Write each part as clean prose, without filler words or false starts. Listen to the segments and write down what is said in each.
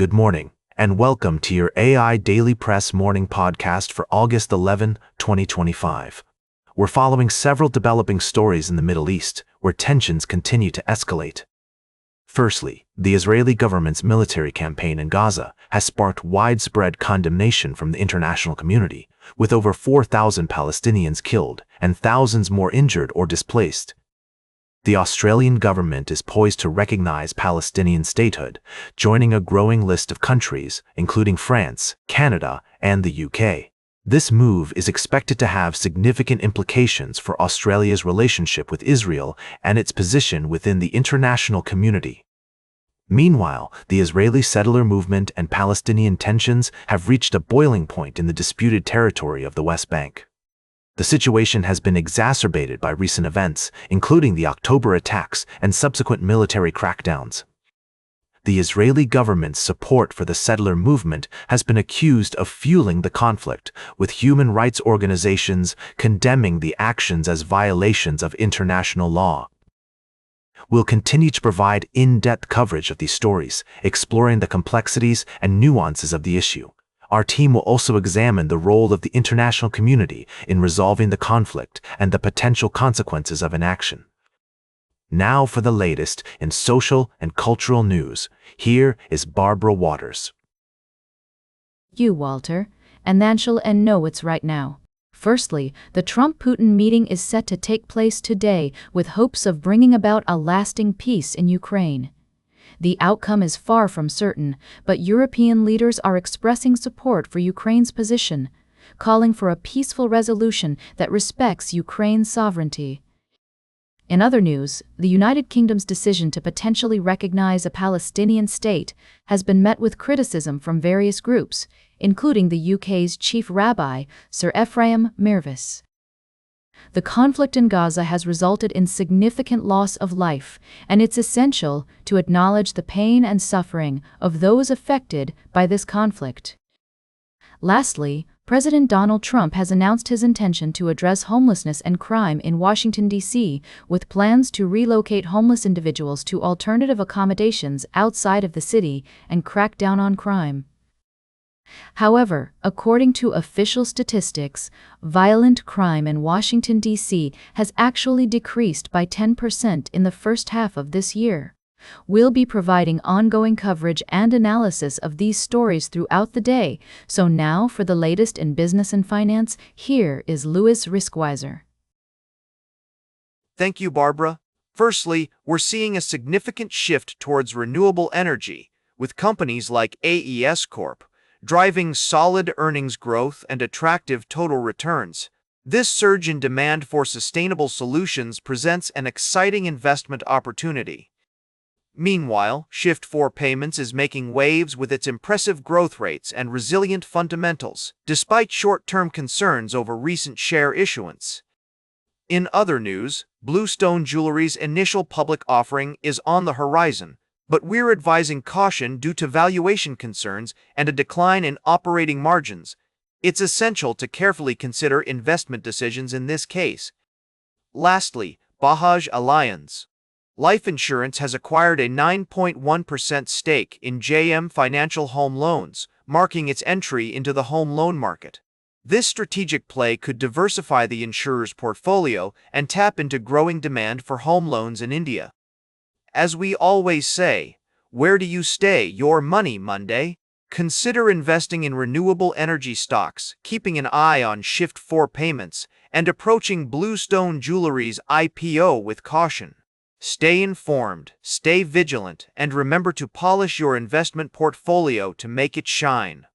Good morning, and welcome to your AI Daily Press morning podcast for August 11, 2025. We're following several developing stories in the Middle East, where tensions continue to escalate. Firstly, the Israeli government's military campaign in Gaza has sparked widespread condemnation from the international community, with over 4,000 Palestinians killed and thousands more injured or displaced. The Australian government is poised to recognize Palestinian statehood, joining a growing list of countries, including France, Canada, and the UK. This move is expected to have significant implications for Australia's relationship with Israel and its position within the international community. Meanwhile, the Israeli settler movement and Palestinian tensions have reached a boiling point in the disputed territory of the West Bank. The situation has been exacerbated by recent events, including the October attacks and subsequent military crackdowns. The Israeli government's support for the settler movement has been accused of fueling the conflict, with human rights organizations condemning the actions as violations of international law. We'll continue to provide in-depth coverage of these stories, exploring the complexities and nuances of the issue. Our team will also examine the role of the international community in resolving the conflict and the potential consequences of inaction. Now for the latest in social and cultural news. Here is Barbara Waters. Walter, and then shall and know it's right now. Firstly, the Trump-Putin meeting is set to take place today with hopes of bringing about a lasting peace in Ukraine. The outcome is far from certain, but European leaders are expressing support for Ukraine's position, calling for a peaceful resolution that respects Ukraine's sovereignty. In other news, the United Kingdom's decision to potentially recognize a Palestinian state has been met with criticism from various groups, including the UK's chief rabbi, Sir Ephraim Mirvis. The conflict in Gaza has resulted in significant loss of life, and it's essential to acknowledge the pain and suffering of those affected by this conflict. Lastly, President Donald Trump has announced his intention to address homelessness and crime in Washington, D.C., with plans to relocate homeless individuals to alternative accommodations outside of the city and crack down on crime. However, according to official statistics, violent crime in Washington, D.C. has actually decreased by 10% in the first half of this year. We'll be providing ongoing coverage and analysis of these stories throughout the day, so now for the latest in business and finance, here is Louis Riskweiser. Thank you, Barbara. Firstly, we're seeing a significant shift towards renewable energy, with companies like AES Corp. Driving solid earnings growth and attractive total returns. This surge in demand for sustainable solutions presents an exciting investment opportunity. Meanwhile, Shift4 Payments is making waves with its impressive growth rates and resilient fundamentals, despite short-term concerns over recent share issuance. In other news, Bluestone Jewelry's initial public offering is on the horizon, but we're advising caution due to valuation concerns and a decline in operating margins. It's essential to carefully consider investment decisions in this case. Lastly, Bajaj Allianz Life Insurance has acquired a 9.1% stake in JM Financial Home Loans, marking its entry into the home loan market. This strategic play could diversify the insurer's portfolio and tap into growing demand for home loans in India. As we always say, where do you stay your money Monday? Consider investing in renewable energy stocks, keeping an eye on Shift4 Payments, and approaching Bluestone Jewelry's IPO with caution. Stay informed, stay vigilant, and remember to polish your investment portfolio to make it shine.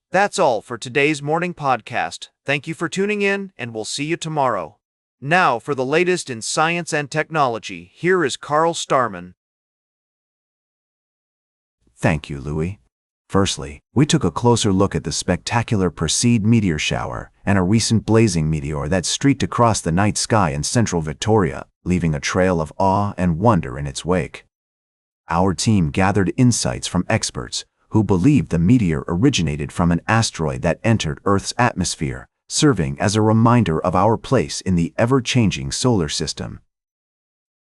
That's all for today's morning podcast. Thank you for tuning in, and we'll see you tomorrow. Now for the latest in science and technology, here is Carl Starman. Thank you, Louis. Firstly, we took a closer look at the spectacular Perseid meteor shower and a recent blazing meteor that streaked across the night sky in central Victoria, leaving a trail of awe and wonder in its wake. Our team gathered insights from experts who believe the meteor originated from an asteroid that entered Earth's atmosphere, serving as a reminder of our place in the ever-changing solar system.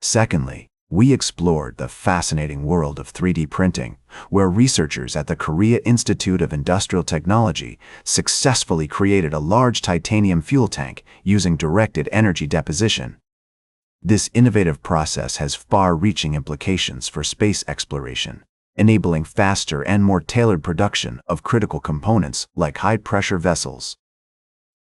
Secondly, We explored the fascinating world of 3D printing, where researchers at the Korea Institute of Industrial Technology successfully created a large titanium fuel tank using directed energy deposition. This innovative process has far-reaching implications for space exploration, enabling faster and more tailored production of critical components like high-pressure vessels.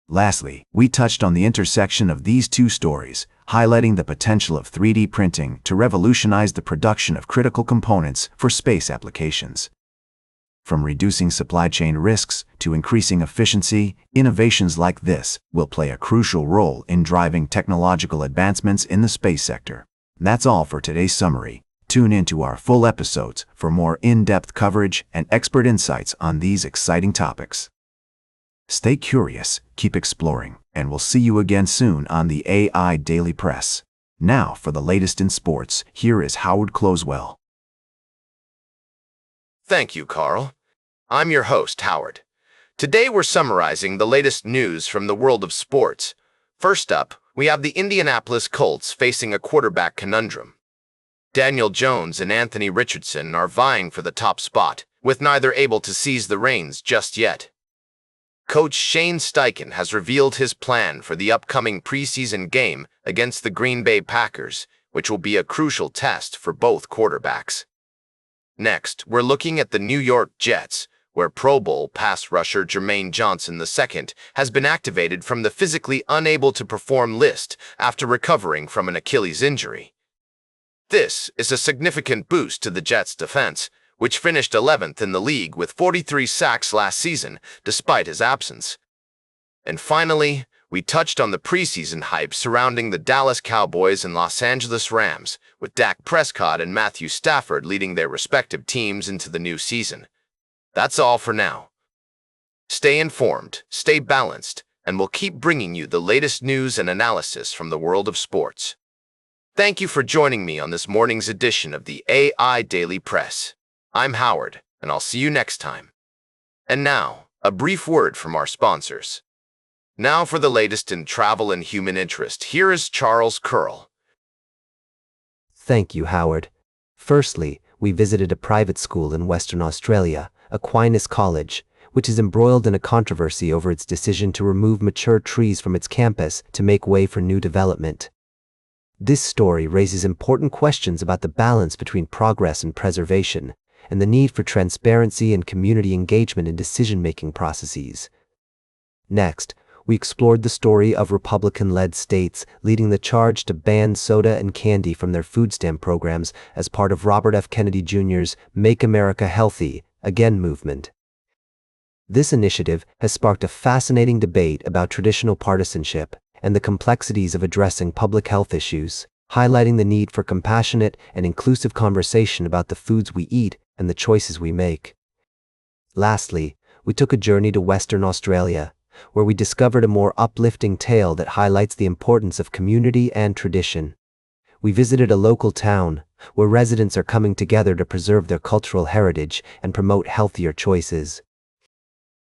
Lastly, we touched on the intersection of these two stories, highlighting the potential of 3D printing to revolutionize the production of critical components for space applications. From reducing supply chain risks to increasing efficiency, innovations like this will play a crucial role in driving technological advancements in the space sector. That's all for today's summary. Tune into our full episodes for more in-depth coverage and expert insights on these exciting topics. Stay curious, keep exploring, and we'll see you again soon on the AI Daily Press. Now, for the latest in sports, here is Howard Closewell. Thank you, Carl. I'm your host, Howard. Today we're summarizing the latest news from the world of sports. First up, we have the Indianapolis Colts facing a quarterback conundrum. Daniel Jones and Anthony Richardson are vying for the top spot, with neither able to seize the reins just yet. Coach Shane Steichen has revealed his plan for the upcoming preseason game against the Green Bay Packers, which will be a crucial test for both quarterbacks. Next, we're looking at the New York Jets, where Pro Bowl pass rusher Jermaine Johnson II has been activated from the physically unable to perform list after recovering from an Achilles injury. This is a significant boost to the Jets' defense, which finished 11th in the league with 43 sacks last season, despite his absence. And finally, we touched on the preseason hype surrounding the Dallas Cowboys and Los Angeles Rams, with Dak Prescott and Matthew Stafford leading their respective teams into the new season. That's all for now. Stay informed, stay balanced, and we'll keep bringing you the latest news and analysis from the world of sports. Thank you for joining me on this morning's edition of the AI Daily Press. I'm Howard, and I'll see you next time. And now, a brief word from our sponsors. Now for the latest in travel and human interest, here is Charles Curl. Thank you, Howard. Firstly, we visited a private school in Western Australia, Aquinas College, which is embroiled in a controversy over its decision to remove mature trees from its campus to make way for new development. This story raises important questions about the balance between progress and preservation, and the need for transparency and community engagement in decision-making processes. Next, we explored the story of Republican-led states leading the charge to ban soda and candy from their food stamp programs as part of Robert F. Kennedy Jr.'s Make America Healthy Again movement. This initiative has sparked a fascinating debate about traditional partisanship and the complexities of addressing public health issues, highlighting the need for compassionate and inclusive conversation about the foods we eat and the choices we make. Lastly, we took a journey to Western Australia, where we discovered a more uplifting tale that highlights the importance of community and tradition. We visited a local town, where residents are coming together to preserve their cultural heritage and promote healthier choices.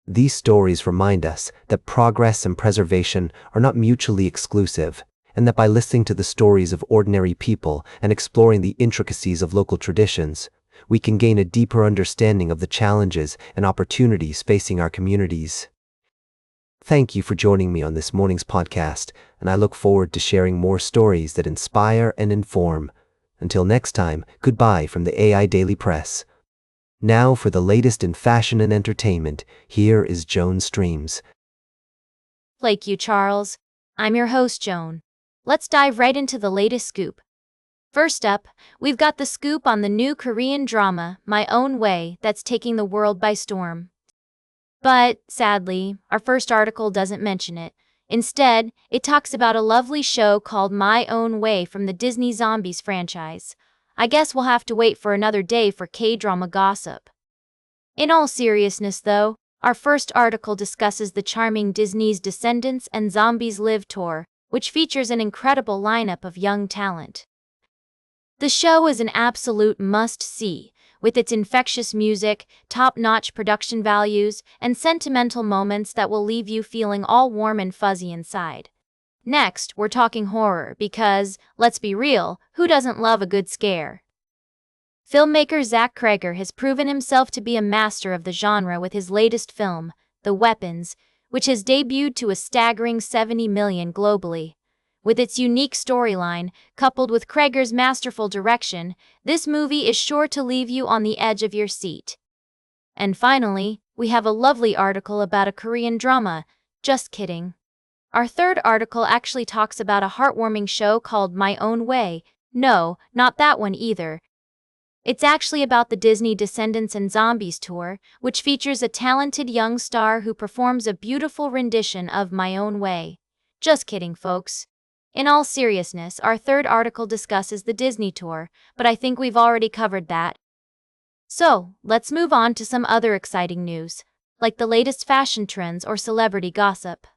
These stories remind us that progress and preservation are not mutually exclusive, and that by listening to the stories of ordinary people and exploring the intricacies of local traditions, we can gain a deeper understanding of the challenges and opportunities facing our communities. Thank you for joining me on this morning's podcast, and I look forward to sharing more stories that inspire and inform. Until next time, goodbye from the AI Daily Press. Now for the latest in fashion and entertainment, here is Joan Streams. Thank you, Charles. I'm your host, Joan. Let's dive right into the latest scoop. First up, we've got the scoop on the new Korean drama, My Own Way, that's taking the world by storm. But, sadly, our first article doesn't mention it. Instead, it talks about a lovely show called My Own Way from the Disney Zombies franchise. I guess we'll have to wait for another day for K-drama gossip. In all seriousness, though, our first article discusses the charming Disney's Descendants and Zombies Live tour, which features an incredible lineup of young talent. The show is an absolute must-see, with its infectious music, top-notch production values, and sentimental moments that will leave you feeling all warm and fuzzy inside. Next, we're talking horror because, let's be real, who doesn't love a good scare? Filmmaker Zach Cregger has proven himself to be a master of the genre with his latest film, The Weapons, which has debuted to a staggering 70 million globally. With its unique storyline, coupled with Cregger's masterful direction, this movie is sure to leave you on the edge of your seat. And finally, we have a lovely article about a Korean drama. Just kidding. Our third article actually talks about a heartwarming show called My Own Way. No, not that one either. It's actually about the Disney Descendants and Zombies tour, which features a talented young star who performs a beautiful rendition of My Own Way. Just kidding, folks. In all seriousness, our third article discusses the Disney tour, but I think we've already covered that. So, let's move on to some other exciting news, like the latest fashion trends or celebrity gossip.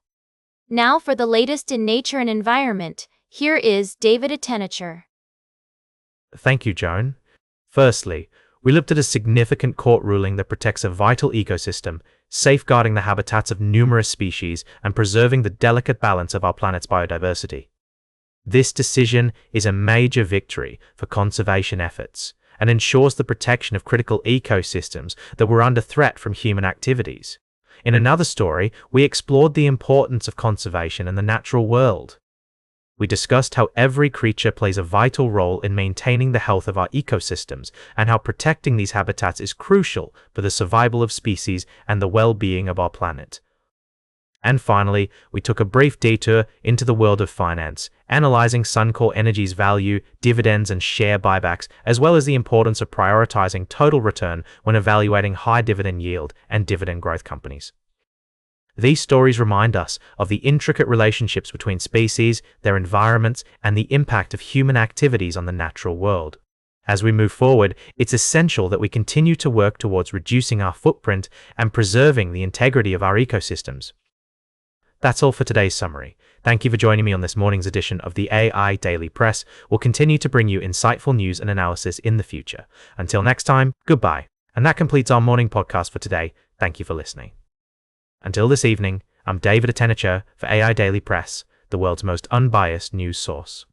Now for the latest in nature and environment, here is David Attenacher. Thank you, Joan. Firstly, we looked at a significant court ruling that protects a vital ecosystem, safeguarding the habitats of numerous species and preserving the delicate balance of our planet's biodiversity. This decision is a major victory for conservation efforts and ensures the protection of critical ecosystems that were under threat from human activities. In another story, we explored the importance of conservation in the natural world. We discussed how every creature plays a vital role in maintaining the health of our ecosystems and how protecting these habitats is crucial for the survival of species and the well-being of our planet. And finally, we took a brief detour into the world of finance, analyzing Suncor Energy's value, dividends, and share buybacks, as well as the importance of prioritizing total return when evaluating high dividend yield and dividend growth companies. These stories remind us of the intricate relationships between species, their environments, and the impact of human activities on the natural world. As we move forward, it's essential that we continue to work towards reducing our footprint and preserving the integrity of our ecosystems. That's all for today's summary. Thank you for joining me on this morning's edition of the AI Daily Press. We'll continue to bring you insightful news and analysis in the future. Until next time, goodbye. And that completes our morning podcast for today. Thank you for listening. Until this evening, I'm David Attenacher for AI Daily Press, the world's most unbiased news source.